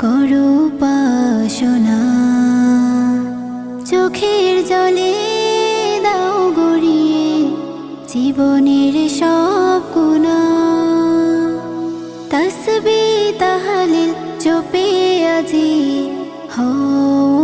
করো উপাসনা। চোখের জলে দাও গড়িয়ে জীবনের সব গুনাহ। তাসবিহ তাহলিল জপে আজি হও